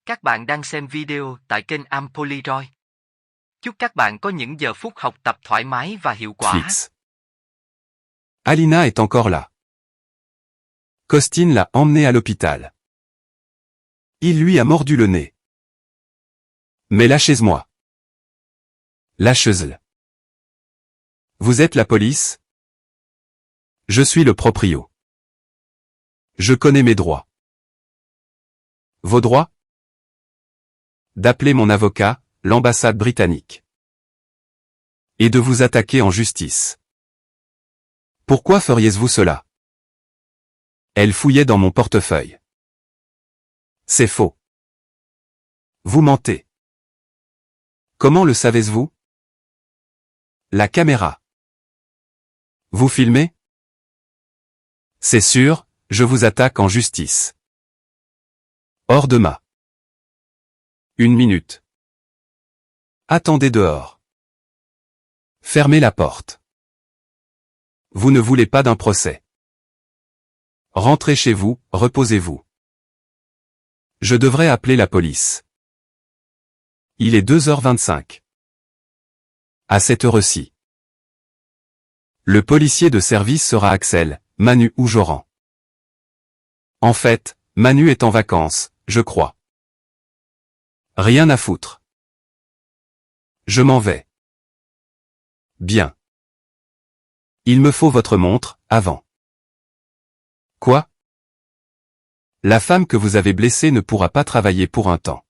Các bạn đang xem video tại kênh Ampoliroid. Chúc các bạn có những giờ phút học tập thoải mái và hiệu quả. Netflix. Alina est encore là. Costin l'a emmenée à l'hôpital. Il lui a mordu le nez. Mais lâchez-moi. Lâcheuse-le. Vous êtes la police? Je suis le proprio. Je connais mes droits. Vos droits? D'appeler mon avocat, l'ambassade britannique. Et de vous attaquer en justice. Pourquoi feriez-vous cela? Elle fouillait dans mon portefeuille. C'est faux. Vous mentez. Comment le savez-vous? La caméra. Vous filmez? C'est sûr, je vous attaque en justice. Hors de ma. 1 minute. Attendez dehors. Fermez la porte. Vous ne voulez pas d'un procès. Rentrez chez vous, reposez-vous. Je devrais appeler la police. Il est 2h25. À cette heure-ci. Le policier de service sera Axel, Manu ou Joran. En fait, Manu est en vacances, je crois. Rien à foutre. Je m'en vais. Bien. Il me faut votre montre, avant. Quoi? La femme que vous avez blessée ne pourra pas travailler pour un temps.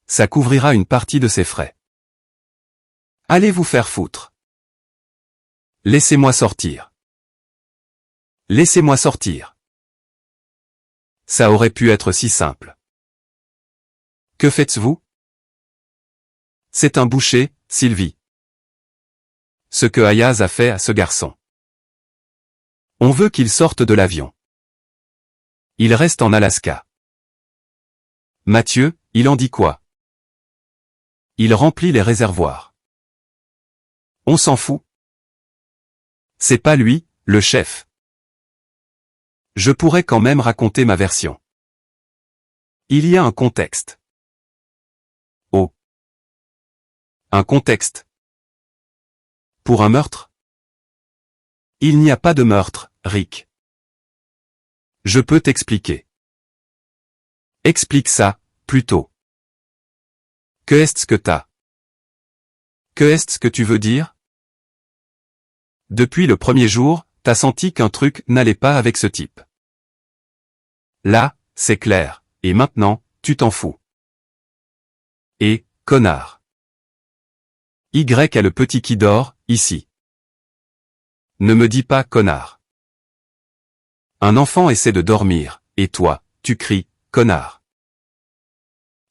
Ça couvrira une partie de ses frais. Allez vous faire foutre. Laissez-moi sortir. Laissez-moi sortir. Ça aurait pu être si simple. Que faites-vous? C'est un boucher, Sylvie. Ce que Ayaz a fait à ce garçon. On veut qu'il sorte de l'avion. Il reste en Alaska. Mathieu, il en dit quoi? Il remplit les réservoirs. On s'en fout. C'est pas lui, le chef. Je pourrais quand même raconter ma version. Il y a un contexte. Oh. Un contexte. Pour un meurtre? Il n'y a pas de meurtre, Rick. Je peux t'expliquer. Explique ça, plutôt. Que est-ce que t'as? Que est-ce que tu veux dire? Depuis le premier jour, t'as senti qu'un truc n'allait pas avec ce type. Là, c'est clair, et maintenant, tu t'en fous. Et, connard. Y a le petit qui dort, ici. Ne me dis pas connard. Un enfant essaie de dormir, et toi, tu cries, connard.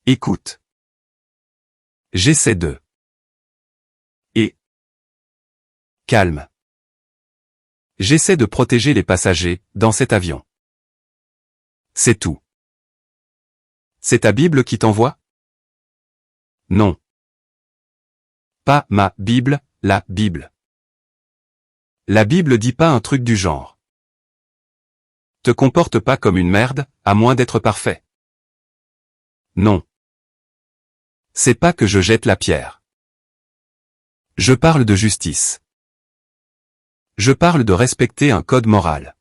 Écoute. J'essaie de. Et. Calme. J'essaie de protéger les passagers, dans cet avion. C'est tout. C'est ta Bible qui t'envoie? Non. Pas ma Bible, la Bible. La Bible dit pas un truc du genre. Te comporte pas comme une merde, à moins d'être parfait. Non. C'est pas que je jette la pierre. Je parle de justice. Je parle de respecter un code moral.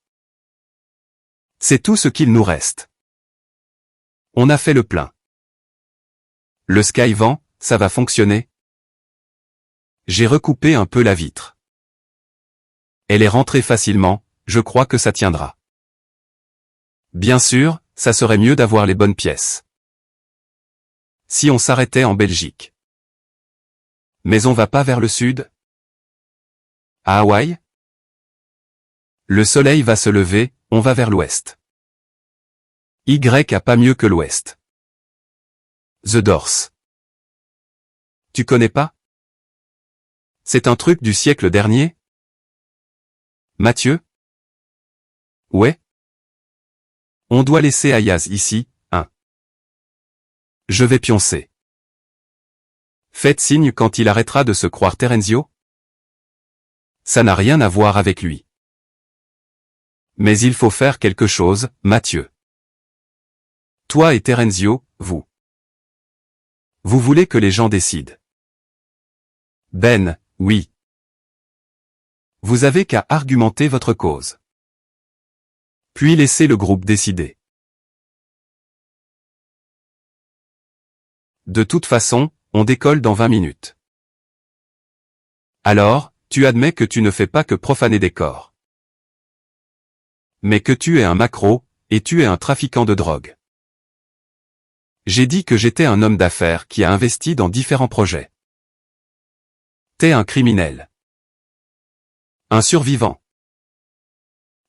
C'est tout ce qu'il nous reste. On a fait le plein. Le Skyvent, ça va fonctionner? J'ai recoupé un peu la vitre. Elle est rentrée facilement, je crois que ça tiendra. Bien sûr, ça serait mieux d'avoir les bonnes pièces. Si on s'arrêtait en Belgique. Mais on va pas vers le sud? À Hawaï? Le soleil va se lever, on va vers l'ouest. Y a pas mieux que l'ouest. The Doors. Tu connais pas? C'est un truc du siècle dernier? Mathieu? Ouais? On doit laisser Ayaz ici, hein? Je vais pioncer. Faites signe quand il arrêtera de se croire Terenzio? Ça n'a rien à voir avec lui. Mais il faut faire quelque chose, Mathieu. Toi et Terenzio, vous. Vous voulez que les gens décident. Ben, oui. Vous avez qu'à argumenter votre cause. Puis laissez le groupe décider. De toute façon, on décolle dans 20 minutes. Alors, tu admets que tu ne fais pas que profaner des corps. Mais que tu es un macro, et tu es un trafiquant de drogue. J'ai dit que j'étais un homme d'affaires qui a investi dans différents projets. T'es un criminel. Un survivant.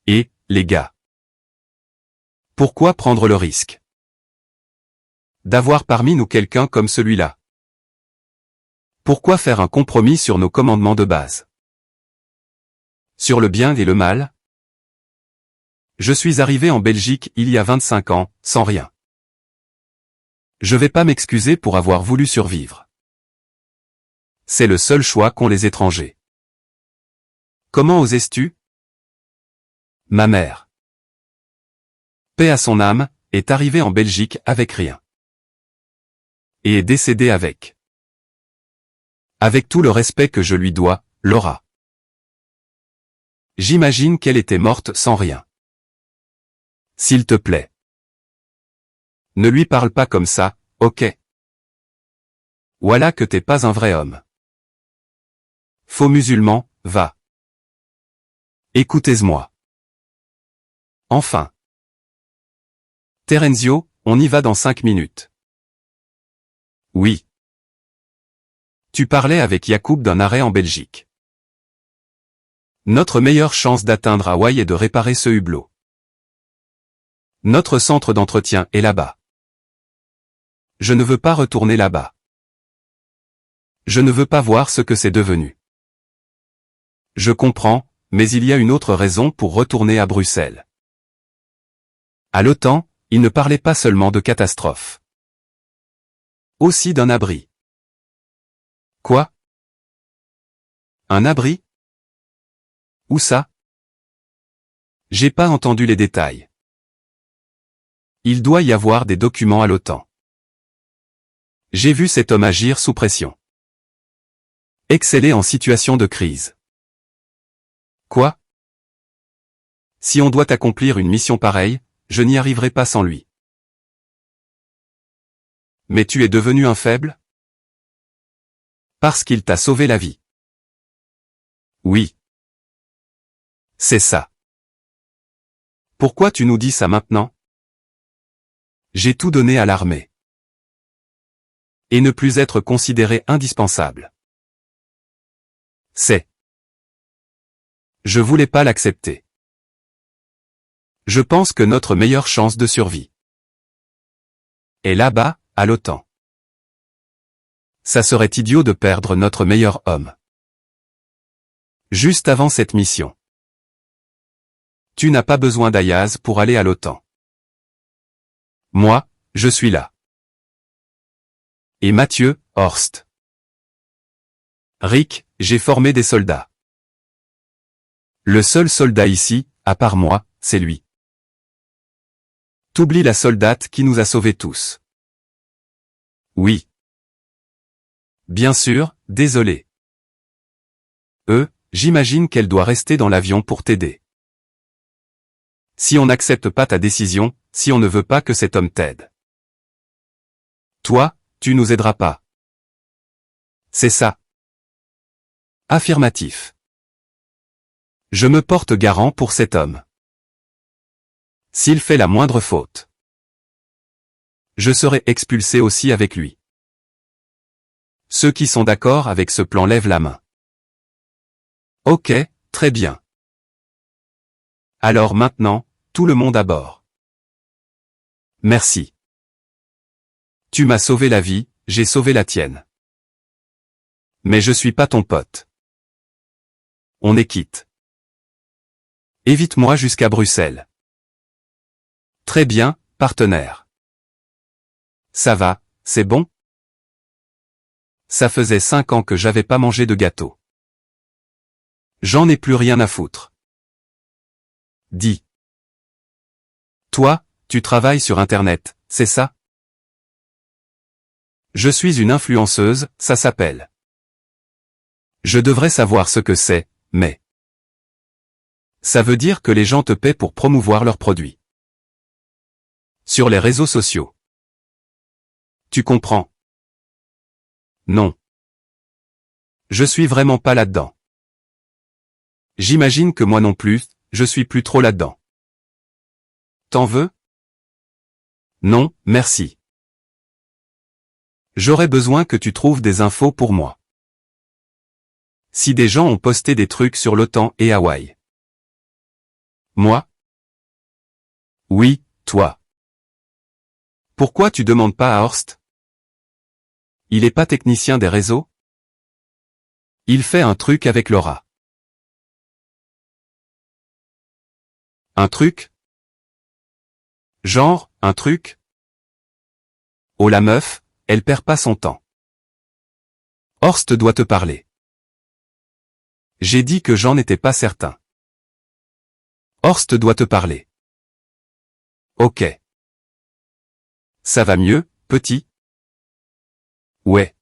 Et, les gars. Pourquoi prendre le risque d'avoir parmi nous quelqu'un comme celui-là? Pourquoi faire un compromis sur nos commandements de base? Sur le bien et le mal? Je suis arrivé en Belgique il y a 25 ans, sans rien. Je vais pas m'excuser pour avoir voulu survivre. C'est le seul choix qu'ont les étrangers. Comment osais-tu? Ma mère, paix à son âme, est arrivée en Belgique avec rien. Et est décédée avec. Avec tout le respect que je lui dois, Laura. J'imagine qu'elle était morte sans rien. S'il te plaît. Ne lui parle pas comme ça, ok? Voilà que t'es pas un vrai homme. Faux musulman, va. Écoutez-moi. Enfin. Terenzio, on y va dans 5 minutes. Oui. Tu parlais avec Yacoub d'un arrêt en Belgique. Notre meilleure chance d'atteindre Hawaï est de réparer ce hublot. Notre centre d'entretien est là-bas. Je ne veux pas retourner là-bas. Je ne veux pas voir ce que c'est devenu. Je comprends, mais il y a une autre raison pour retourner à Bruxelles. À l'OTAN, il ne parlait pas seulement de catastrophe. Aussi d'un abri. Quoi? Un abri? Où ça? J'ai pas entendu les détails. Il doit y avoir des documents à l'OTAN. J'ai vu cet homme agir sous pression. Exceller en situation de crise. Quoi? Si on doit accomplir une mission pareille, je n'y arriverai pas sans lui. Mais tu es devenu un faible? Parce qu'il t'a sauvé la vie. Oui. C'est ça. Pourquoi tu nous dis ça maintenant? J'ai tout donné à l'armée. Et ne plus être considéré indispensable. C'est. Je voulais pas l'accepter. Je pense que notre meilleure chance de survie est là-bas, à l'OTAN. Ça serait idiot de perdre notre meilleur homme. Juste avant cette mission. Tu n'as pas besoin d'Ayaz pour aller à l'OTAN. Moi, je suis là. Et Mathieu, Horst. Rick, j'ai formé des soldats. Le seul soldat ici, à part moi, c'est lui. T'oublies la soldate qui nous a sauvés tous. Oui. Bien sûr, désolé. J'imagine qu'elle doit rester dans l'avion pour t'aider. Si on n'accepte pas ta décision, si on ne veut pas que cet homme t'aide. Toi, tu nous aideras pas. C'est ça. Affirmatif. Je me porte garant pour cet homme. S'il fait la moindre faute, je serai expulsé aussi avec lui. Ceux qui sont d'accord avec ce plan lèvent la main. Ok, très bien. Alors maintenant, tout le monde à bord. Merci. Tu m'as sauvé la vie, j'ai sauvé la tienne. Mais je suis pas ton pote. On est quitte. Évite-moi jusqu'à Bruxelles. Très bien, partenaire. Ça va, c'est bon? Ça faisait 5 ans que j'avais pas mangé de gâteau. J'en ai plus rien à foutre. Dis. Toi, tu travailles sur Internet, c'est ça? Je suis une influenceuse, ça s'appelle. Je devrais savoir ce que c'est, mais... Ça veut dire que les gens te paient pour promouvoir leurs produits. Sur les réseaux sociaux. Tu comprends? Non. Je suis vraiment pas là-dedans. J'imagine que moi non plus, je suis plus trop là-dedans. T'en veux? Non, merci. J'aurais besoin que tu trouves des infos pour moi. Si des gens ont posté des trucs sur l'OTAN et Hawaï. Moi? Oui, toi. Pourquoi tu demandes pas à Horst? Il est pas technicien des réseaux? Il fait un truc avec Laura. Un truc? Genre, un truc? Oh la meuf, elle perd pas son temps. Horst doit te parler. J'ai dit que j'en étais pas certain. Horst doit te parler. Ok. Ça va mieux, petit? Ouais.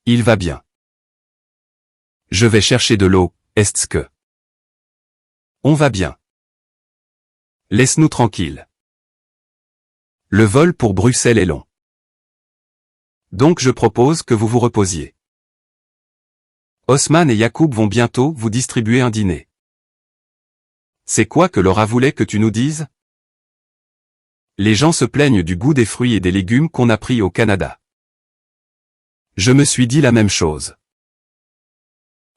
Il va bien. Je vais chercher de l'eau, est-ce que? On va bien. Laisse-nous tranquilles. Le vol pour Bruxelles est long. Donc je propose que vous vous reposiez. Osman et Yacoub vont bientôt vous distribuer un dîner. C'est quoi que Laura voulait que tu nous dises? Les gens se plaignent du goût des fruits et des légumes qu'on a pris au Canada. Je me suis dit la même chose.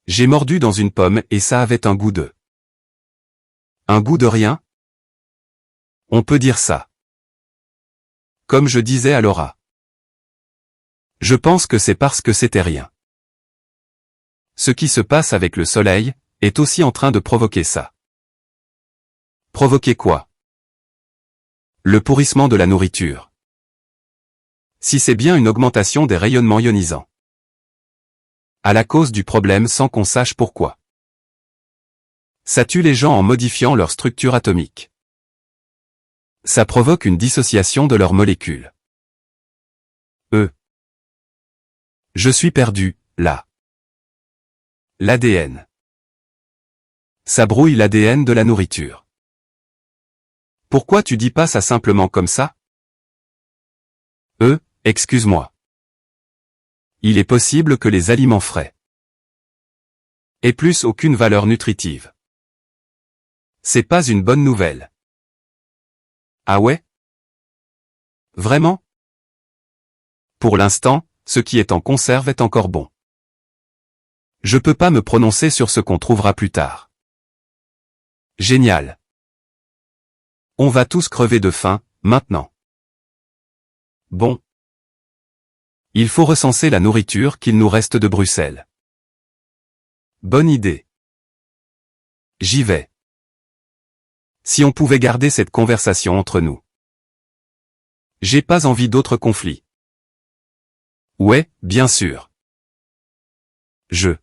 J'ai mordu dans une pomme et ça avait un goût de... Un goût de rien? On peut dire ça. Comme je disais à Laura. Je pense que c'est parce que c'était rien. Ce qui se passe avec le soleil est aussi en train de provoquer ça. Provoquer quoi? Le pourrissement de la nourriture. Si c'est bien une augmentation des rayonnements ionisants. À la cause du problème sans qu'on sache pourquoi. Ça tue les gens en modifiant leur structure atomique. Ça provoque une dissociation de leurs molécules. Je suis perdu, là. L'ADN. Ça brouille l'ADN de la nourriture. Pourquoi tu dis pas ça simplement comme ça? Excuse-moi. Il est possible que les aliments frais aient plus aucune valeur nutritive. C'est pas une bonne nouvelle. Ah ouais? Vraiment? Pour l'instant, ce qui est en conserve est encore bon. Je peux pas me prononcer sur ce qu'on trouvera plus tard. Génial. On va tous crever de faim, maintenant. Bon. Il faut recenser la nourriture qu'il nous reste de Bruxelles. Bonne idée. J'y vais. Si on pouvait garder cette conversation entre nous. J'ai pas envie d'autres conflits. Ouais, bien sûr. Je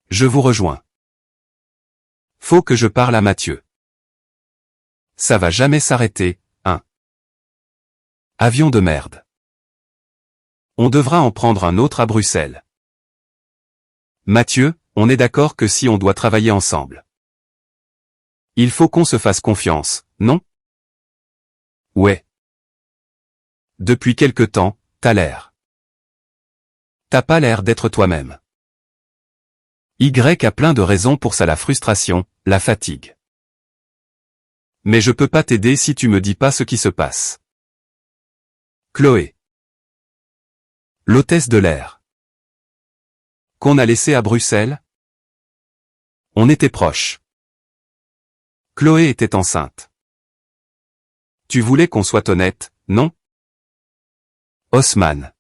vous rejoins. Faut que je parle à Mathieu. Ça va jamais s'arrêter, hein. Avion de merde. On devra en prendre un autre à Bruxelles. Mathieu, on est d'accord que si on doit travailler ensemble. Il faut qu'on se fasse confiance, non? Ouais. Depuis quelque temps, t'as l'air. T'as pas l'air d'être toi-même. Y a plein de raisons pour ça, la frustration, la fatigue. Mais je peux pas t'aider si tu me dis pas ce qui se passe. Chloé. L'hôtesse de l'air. Qu'on a laissée à Bruxelles? On était proches. Chloé était enceinte. Tu voulais qu'on soit honnête, non? Osman.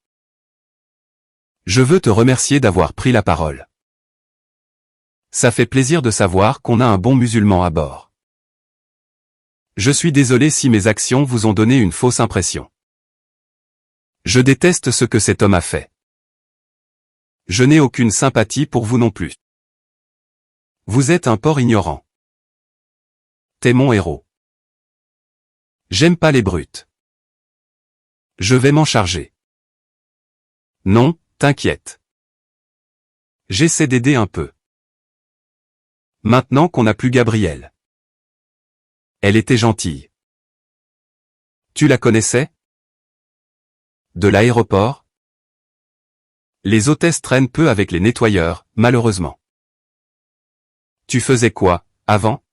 Je veux te remercier d'avoir pris la parole. Ça fait plaisir de savoir qu'on a un bon musulman à bord. Je suis désolé si mes actions vous ont donné une fausse impression. Je déteste ce que cet homme a fait. Je n'ai aucune sympathie pour vous non plus. Vous êtes un porc ignorant. T'es mon héros. J'aime pas les brutes. Je vais m'en charger. Non, t'inquiète. J'essaie d'aider un peu. Maintenant qu'on n'a plus Gabrielle. Elle était gentille. Tu la connaissais? De l'aéroport? Les hôtesses traînent peu avec les nettoyeurs, malheureusement. Tu faisais quoi, avant?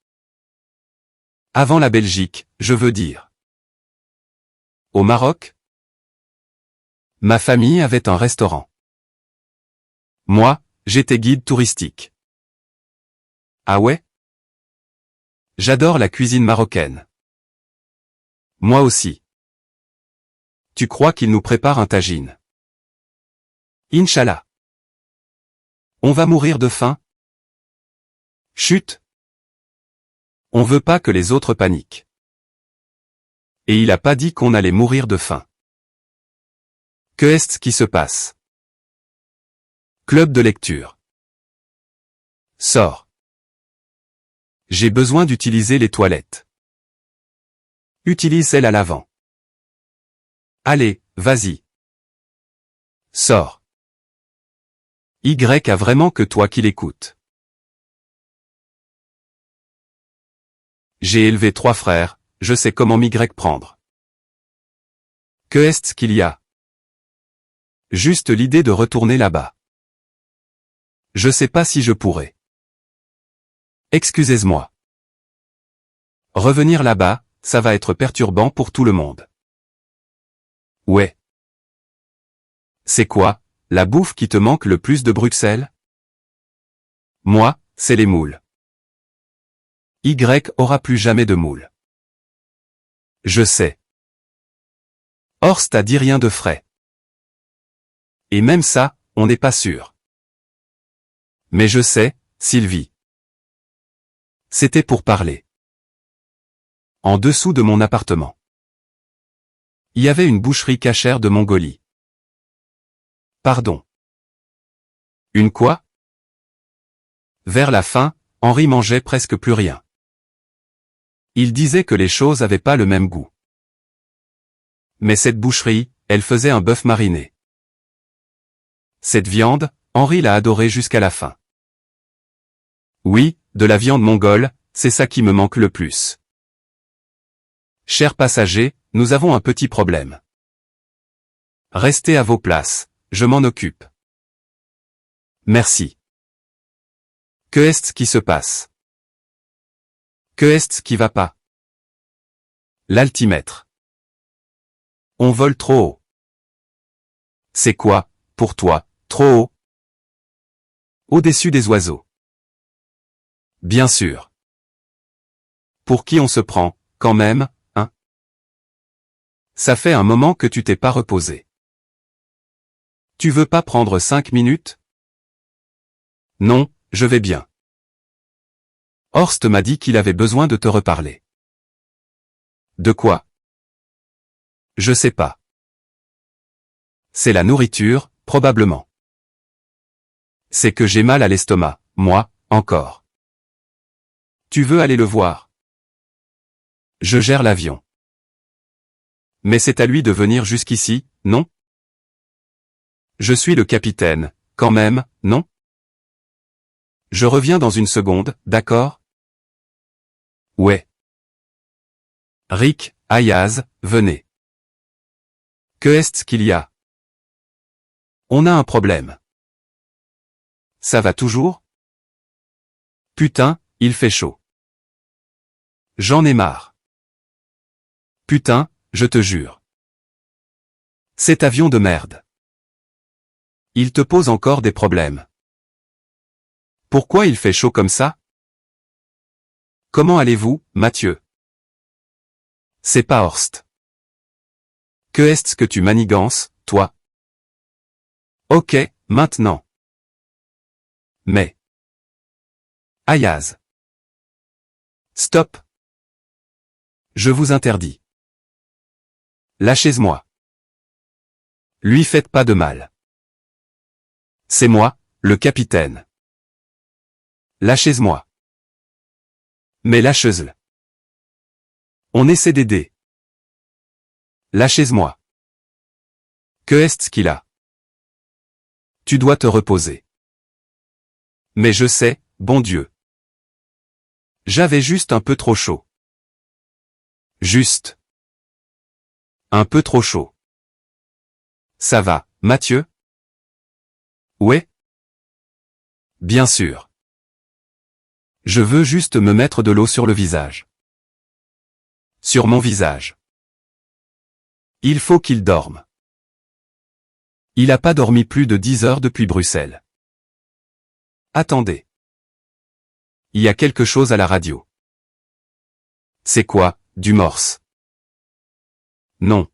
Avant la Belgique, je veux dire. Au Maroc? Ma famille avait un restaurant. Moi, j'étais guide touristique. Ah ouais? J'adore la cuisine marocaine. Moi aussi. Tu crois qu'il nous prépare un tagine? Inch'Allah. On va mourir de faim? Chut! On veut pas que les autres paniquent. Et il a pas dit qu'on allait mourir de faim. Que est-ce qui se passe? Club de lecture. Sors. J'ai besoin d'utiliser les toilettes. Utilise celle à l'avant. Allez, vas-y. Sors. Y a vraiment que toi qui l'écoutes. J'ai élevé 3 frères, je sais comment m'y prendre. Que est-ce qu'il y a? Juste l'idée de retourner là-bas. Je sais pas si je pourrais. Excusez-moi. Revenir là-bas, ça va être perturbant pour tout le monde. Ouais. C'est quoi, la bouffe qui te manque le plus de Bruxelles? Moi, c'est les moules. Y aura plus jamais de moules. Je sais. Horst a dit rien de frais. Et même ça, on n'est pas sûr. Mais je sais, Sylvie. C'était pour parler. En dessous de mon appartement. Il y avait une boucherie cachère de Mongolie. Pardon. Une quoi? Vers la fin, Henri mangeait presque plus rien. Il disait que les choses avaient pas le même goût. Mais cette boucherie, elle faisait un bœuf mariné. Cette viande, Henri l'a adorée jusqu'à la fin. Oui, de la viande mongole, c'est ça qui me manque le plus. Chers passagers, nous avons un petit problème. Restez à vos places, je m'en occupe. Merci. Que est-ce qui se passe? Que est-ce qui va pas? L'altimètre. On vole trop haut. C'est quoi, pour toi, trop haut? Au-dessus des oiseaux. Bien sûr. Pour qui on se prend, quand même, hein? Ça fait un moment que tu t'es pas reposé. Tu veux pas prendre 5 minutes? Non, je vais bien. Horst m'a dit qu'il avait besoin de te reparler. De quoi? Je sais pas. C'est la nourriture, probablement. C'est que j'ai mal à l'estomac, moi, encore. Tu veux aller le voir? Je gère l'avion. Mais c'est à lui de venir jusqu'ici, non? Je suis le capitaine, quand même, non? Je reviens dans une seconde, d'accord? Ouais. Rick, Ayaz, venez. Que est-ce qu'il y a? On a un problème. Ça va toujours? Putain, il fait chaud. J'en ai marre. Putain, je te jure. Cet avion de merde. Il te pose encore des problèmes. Pourquoi il fait chaud comme ça? Comment allez-vous, Mathieu? C'est pas Horst. Que est-ce que tu manigances, toi? Ok, maintenant. Mais. Ayaz. Stop. Je vous interdis. Lâchez-moi. Lui faites pas de mal. C'est moi, le capitaine. Lâchez-moi. Mais lâcheuse-le. On essaie d'aider. Lâchez-moi. Que est-ce qu'il a? Tu dois te reposer. Mais je sais, bon Dieu. J'avais juste un peu trop chaud. Juste. Un peu trop chaud. Ça va, Mathieu? Ouais? Bien sûr. Je veux juste me mettre de l'eau sur le visage. Sur mon visage. Il faut qu'il dorme. Il a pas dormi plus de 10 heures depuis Bruxelles. Attendez. Il y a quelque chose à la radio. C'est quoi, du morse? Non.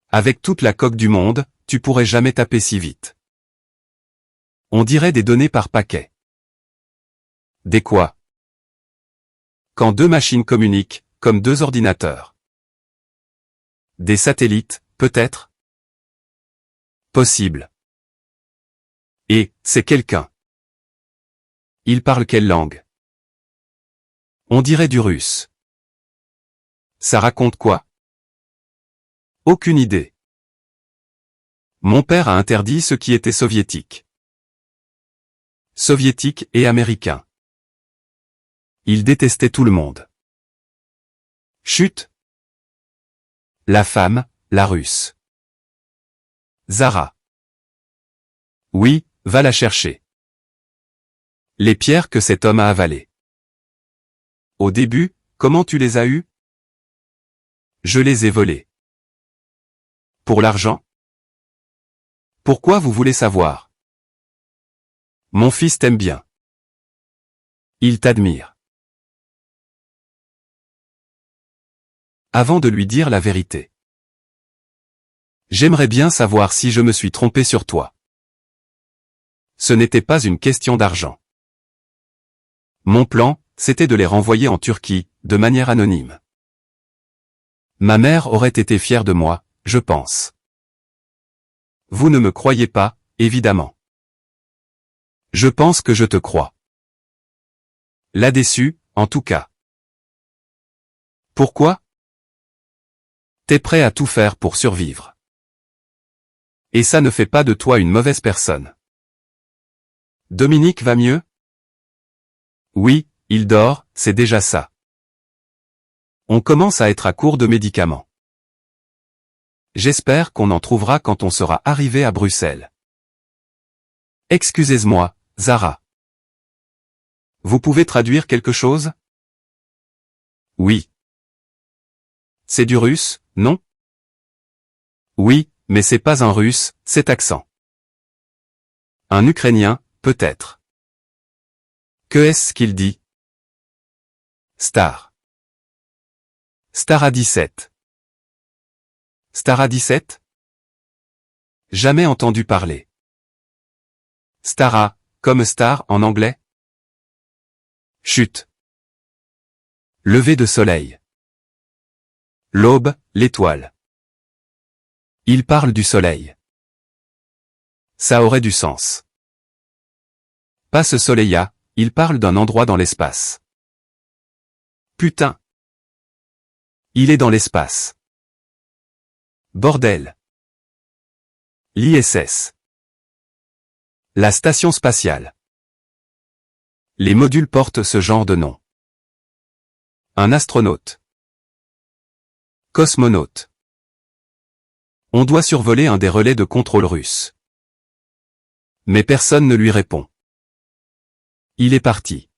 Avec toute la coque du monde, tu pourrais jamais taper si vite. On dirait des données par paquet. Des quoi? Quand deux machines communiquent, comme deux ordinateurs. Des satellites, peut-être? Possible. Et, c'est quelqu'un. Il parle quelle langue? On dirait du russe. Ça raconte quoi? Aucune idée. Mon père a interdit ce qui était soviétique. Soviétique et américain. Il détestait tout le monde. Chut! La femme, la russe. Zara. Oui, va la chercher. Les pierres que cet homme a avalées. Au début, comment tu les as eues? Je les ai volées. Pour l'argent? Pourquoi vous voulez savoir? Mon fils t'aime bien. Il t'admire. Avant de lui dire la vérité. J'aimerais bien savoir si je me suis trompé sur toi. Ce n'était pas une question d'argent. Mon plan, c'était de les renvoyer en Turquie, de manière anonyme. Ma mère aurait été fière de moi, je pense. Vous ne me croyez pas, évidemment. Je pense que je te crois. Là-dessus, en tout cas. Pourquoi? T'es prêt à tout faire pour survivre. Et ça ne fait pas de toi une mauvaise personne. Dominique va mieux? Oui, il dort, c'est déjà ça. On commence à être à court de médicaments. J'espère qu'on en trouvera quand on sera arrivé à Bruxelles. Excusez-moi, Zara. Vous pouvez traduire quelque chose? Oui. C'est du russe, non? Oui, mais c'est pas un russe, cet accent. Un ukrainien, peut-être. Que est-ce qu'il dit? Star. Stara 17. Stara 17? Jamais entendu parler. Stara, comme star en anglais? Chut. Lever de soleil. L'aube, l'étoile. Il parle du soleil. Ça aurait du sens. Pas ce soleil-là, il parle d'un endroit dans l'espace. Putain. Il est dans l'espace. Bordel. L'ISS. La station spatiale. Les modules portent ce genre de nom. Un astronaute. Cosmonaute. On doit survoler un des relais de contrôle russe. Mais personne ne lui répond. Il est parti.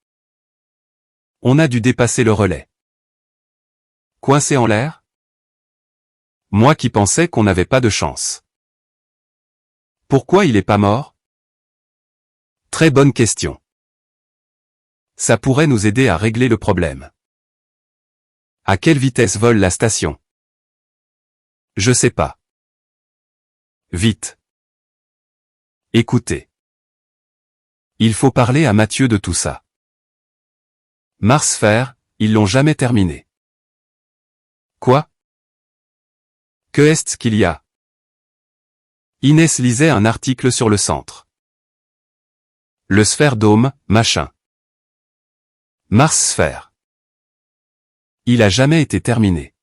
On a dû dépasser le relais. Coincé en l'air? Moi qui pensais qu'on n'avait pas de chance. Pourquoi il est pas mort? Très bonne question. Ça pourrait nous aider à régler le problème. À quelle vitesse vole la station? Je sais pas. Vite. Écoutez. Il faut parler à Mathieu de tout ça. Mars faire, ils l'ont jamais terminé. Quoi? Que est-ce qu'il y a? Inès lisait un article sur le centre. Le sphère dôme, machin. Mars sphère. Il a jamais été terminé.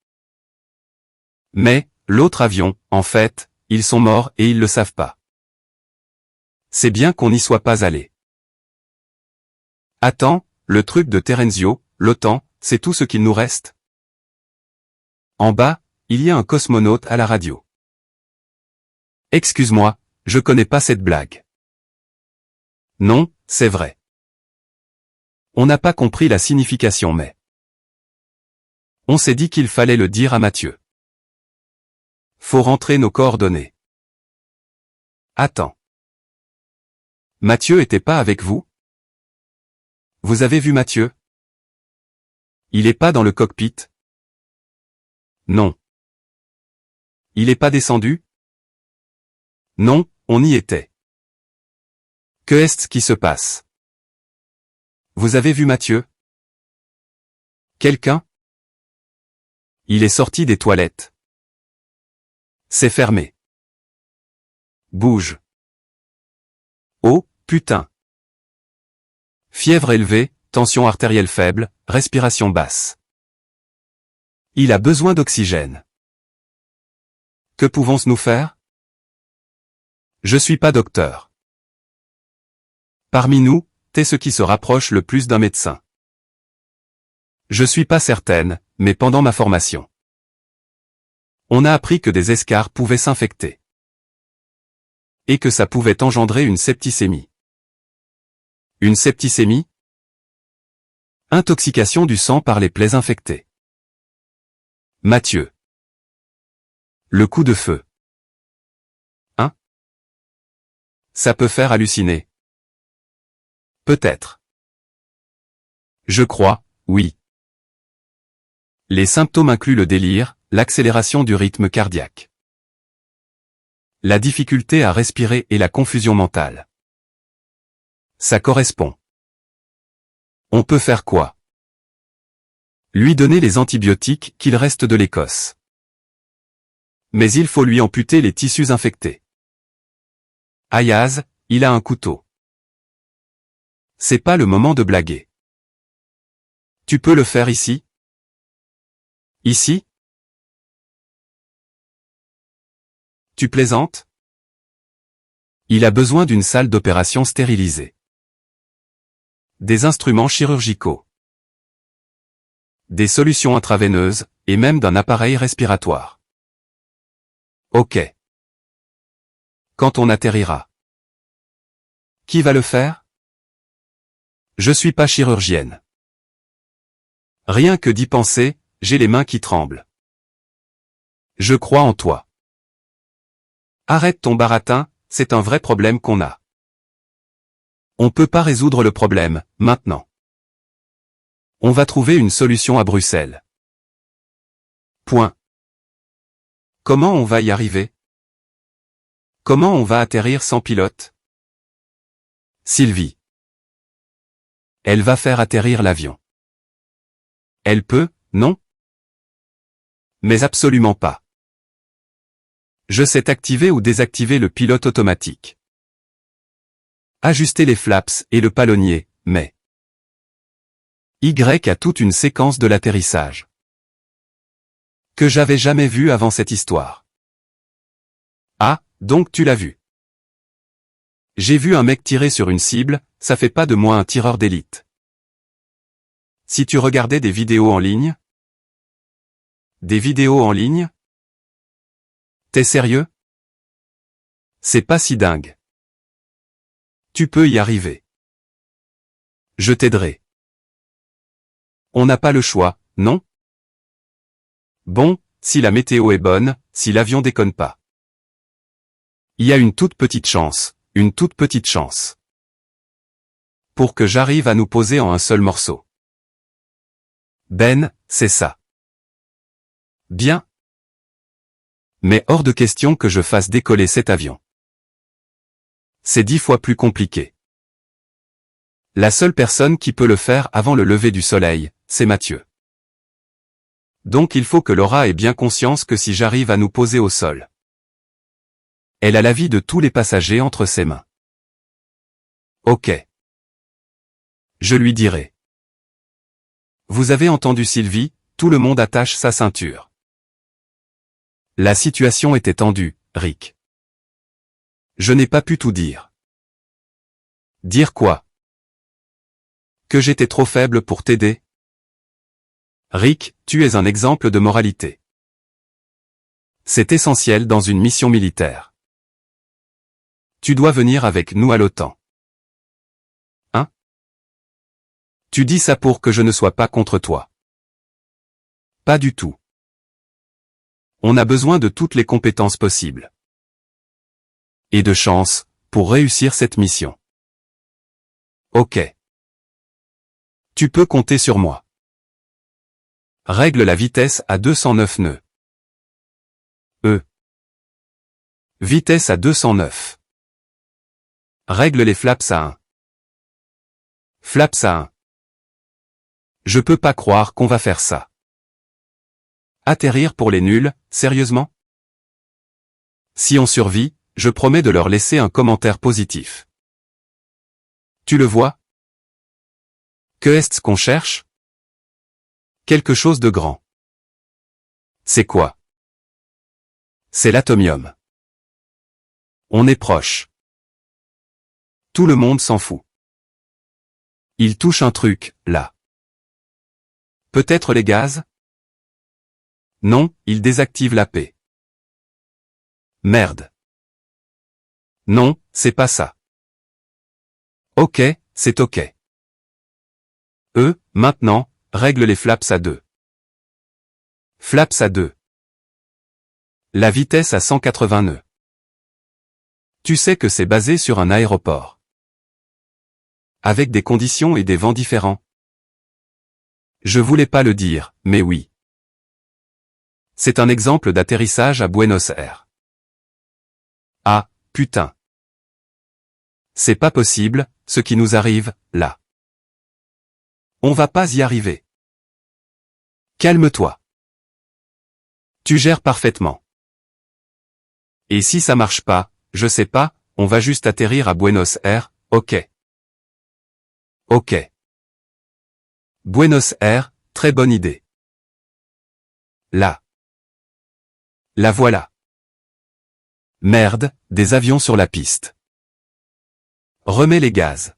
Mais, l'autre avion, en fait, ils sont morts et ils le savent pas. C'est bien qu'on n'y soit pas allé. Attends, le truc de Terenzio, l'OTAN, c'est tout ce qu'il nous reste? En bas, il y a un cosmonaute à la radio. Excuse-moi, je connais pas cette blague. Non, c'est vrai. On n'a pas compris la signification mais... On s'est dit qu'il fallait le dire à Mathieu. Faut rentrer nos coordonnées. Attends. Mathieu était pas avec vous? Vous avez vu Mathieu? Il est pas dans le cockpit? Non. Il est pas descendu? Non, on y était. Que est-ce qui se passe? Vous avez vu Mathieu? Quelqu'un? Il est sorti des toilettes. C'est fermé. Bouge. Oh, putain. Fièvre élevée, tension artérielle faible, respiration basse. Il a besoin d'oxygène. Que pouvons-nous faire? Je suis pas docteur. Parmi nous, t'es ce qui se rapproche le plus d'un médecin. Je suis pas certaine, mais pendant ma formation, on a appris que des escarres pouvaient s'infecter. Et que ça pouvait engendrer une septicémie. Une septicémie? Intoxication du sang par les plaies infectées. Mathieu. Le coup de feu. Hein? Ça peut faire halluciner. Peut-être. Je crois, oui. Les symptômes incluent le délire, l'accélération du rythme cardiaque, la difficulté à respirer et la confusion mentale. Ça correspond. On peut faire quoi? Lui donner les antibiotiques qu'il reste de l'Écosse. Mais il faut lui amputer les tissus infectés. Ayaz, il a un couteau. C'est pas le moment de blaguer. Tu peux le faire ici? Ici? Tu plaisantes? Il a besoin d'une salle d'opération stérilisée. Des instruments chirurgicaux. Des solutions intraveineuses, et même d'un appareil respiratoire. Ok. Quand on atterrira. Qui va le faire? Je suis pas chirurgienne. Rien que d'y penser, j'ai les mains qui tremblent. Je crois en toi. Arrête ton baratin, c'est un vrai problème qu'on a. On peut pas résoudre le problème, maintenant. On va trouver une solution à Bruxelles. Point. Comment on va y arriver? Comment on va atterrir sans pilote? Sylvie. Elle va faire atterrir l'avion. Elle peut, non? Mais absolument pas. Je sais activer ou désactiver le pilote automatique. Ajuster les flaps et le palonnier, mais... Y a toute une séquence de l'atterrissage. Que j'avais jamais vu avant cette histoire. Ah, donc tu l'as vu. J'ai vu un mec tirer sur une cible, ça fait pas de moi un tireur d'élite. Si tu regardais des vidéos en ligne? Des vidéos en ligne? T'es sérieux? C'est pas si dingue. Tu peux y arriver. Je t'aiderai. On n'a pas le choix, non? Bon, si la météo est bonne, si l'avion déconne pas. Il y a une toute petite chance, une toute petite chance. Pour que j'arrive à nous poser en un seul morceau. Ben, c'est ça. Bien. Mais hors de question que je fasse décoller cet avion. C'est 10 fois plus compliqué. La seule personne qui peut le faire avant le lever du soleil, c'est Mathieu. Donc il faut que Laura ait bien conscience que si j'arrive à nous poser au sol, elle a la vie de tous les passagers entre ses mains. Ok. Je lui dirai. Vous avez entendu Sylvie, tout le monde attache sa ceinture. La situation était tendue, Rick. Je n'ai pas pu tout dire. Dire quoi? Que j'étais trop faible pour t'aider? Rick, tu es un exemple de moralité. C'est essentiel dans une mission militaire. Tu dois venir avec nous à l'OTAN. Hein? Tu dis ça pour que je ne sois pas contre toi. Pas du tout. On a besoin de toutes les compétences possibles. Et de chance, pour réussir cette mission. Ok. Tu peux compter sur moi. Règle la vitesse à 209 nœuds. Vitesse à 209. Règle les flaps à 1. Flaps à 1. Je peux pas croire qu'on va faire ça. Atterrir pour les nuls, sérieusement? Si on survit, je promets de leur laisser un commentaire positif. Tu le vois? Que est-ce qu'on cherche? Quelque chose de grand. C'est quoi? C'est l'atomium. On est proche. Tout le monde s'en fout. Il touche un truc, là. Peut-être les gaz? Non, il désactive la paix. Merde. Non, c'est pas ça. Ok, c'est ok. Maintenant, règle les flaps à 2. Flaps à 2. La vitesse à 180 nœuds. Tu sais que c'est basé sur un aéroport. Avec des conditions et des vents différents. Je voulais pas le dire, mais oui. C'est un exemple d'atterrissage à Buenos Aires. Ah, putain. C'est pas possible, ce qui nous arrive, là. On va pas y arriver. Calme-toi. Tu gères parfaitement. Et si ça marche pas, je sais pas, on va juste atterrir à Buenos Aires, ok. Ok. Buenos Aires, très bonne idée. Là. La voilà. Merde, des avions sur la piste. Remets les gaz.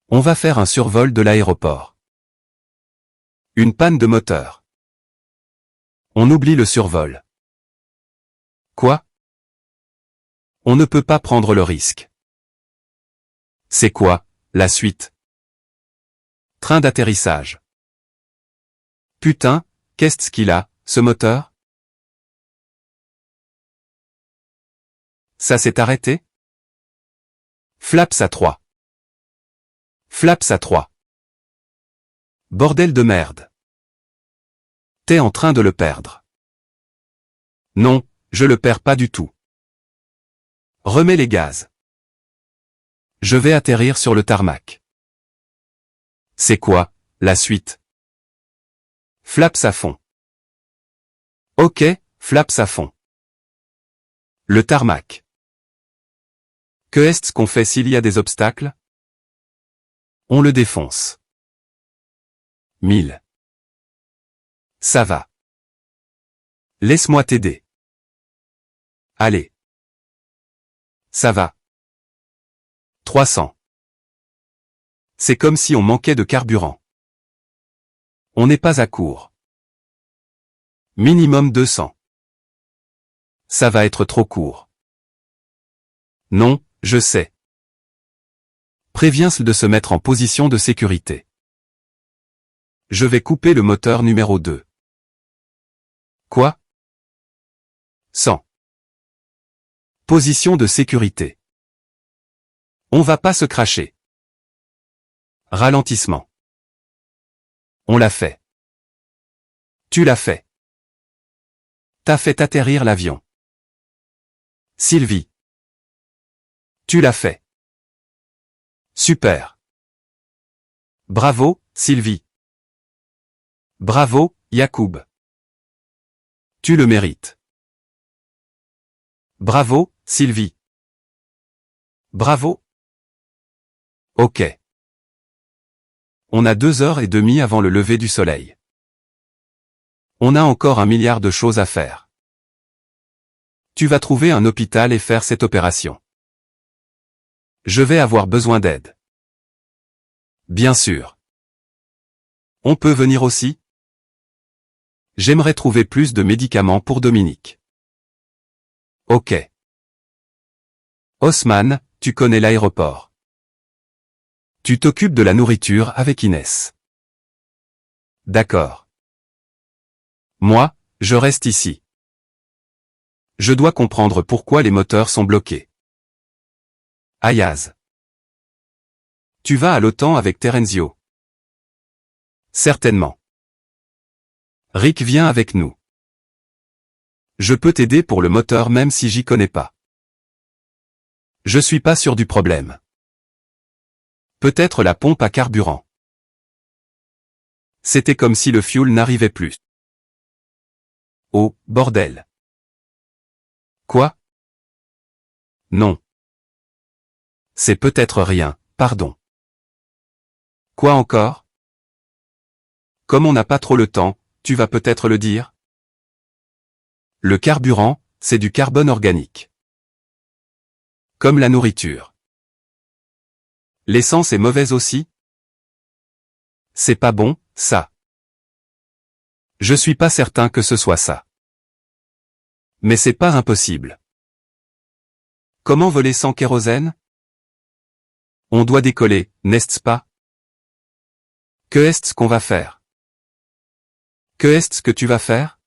On va faire un survol de l'aéroport. Une panne de moteur. On oublie le survol. Quoi? On ne peut pas prendre le risque. C'est quoi, la suite? Train d'atterrissage. Putain, qu'est-ce qu'il a, ce moteur? Ça s'est arrêté? Flaps à 3. Flaps à 3. Bordel de merde. T'es en train de le perdre. Non, je le perds pas du tout. Remets les gaz. Je vais atterrir sur le tarmac. C'est quoi, la suite? Flaps à fond. Ok, flaps à fond. Le tarmac. Que est-ce qu'on fait s'il y a des obstacles? On le défonce. 1000. Ça va. Laisse-moi t'aider. Allez. Ça va. 300. C'est comme si on manquait de carburant. On n'est pas à court. Minimum 200. Ça va être trop court. Non, je sais. Préviens-le de se mettre en position de sécurité. Je vais couper le moteur numéro 2. Quoi? 100. Position de sécurité. On va pas se cracher. Ralentissement. On l'a fait. Tu l'as fait. T'as fait atterrir l'avion. Sylvie. Tu l'as fait. Super. Bravo, Sylvie. Bravo, Yacoub. Tu le mérites. Bravo, Sylvie. Bravo. Ok. On a 2h30 avant le lever du soleil. On a encore 1 milliard de choses à faire. Tu vas trouver un hôpital et faire cette opération. Je vais avoir besoin d'aide. Bien sûr. On peut venir aussi? J'aimerais trouver plus de médicaments pour Dominique. Ok. Haussmann, tu connais l'aéroport. Tu t'occupes de la nourriture avec Inès. D'accord. Moi, je reste ici. Je dois comprendre pourquoi les moteurs sont bloqués. Ayaz. Tu vas à l'OTAN avec Terenzio. Certainement. Rick vient avec nous. Je peux t'aider pour le moteur même si j'y connais pas. Je suis pas sûr du problème. Peut-être la pompe à carburant. C'était comme si le fioul n'arrivait plus. Oh, bordel. Quoi? Non. C'est peut-être rien, pardon. Quoi encore? Comme on n'a pas trop le temps, tu vas peut-être le dire? Le carburant, c'est du carbone organique. Comme la nourriture. L'essence est mauvaise aussi? C'est pas bon, ça. Je suis pas certain que ce soit ça. Mais c'est pas impossible. Comment voler sans kérosène? On doit décoller, n'est-ce pas? Que est-ce qu'on va faire? Que est-ce que tu vas faire?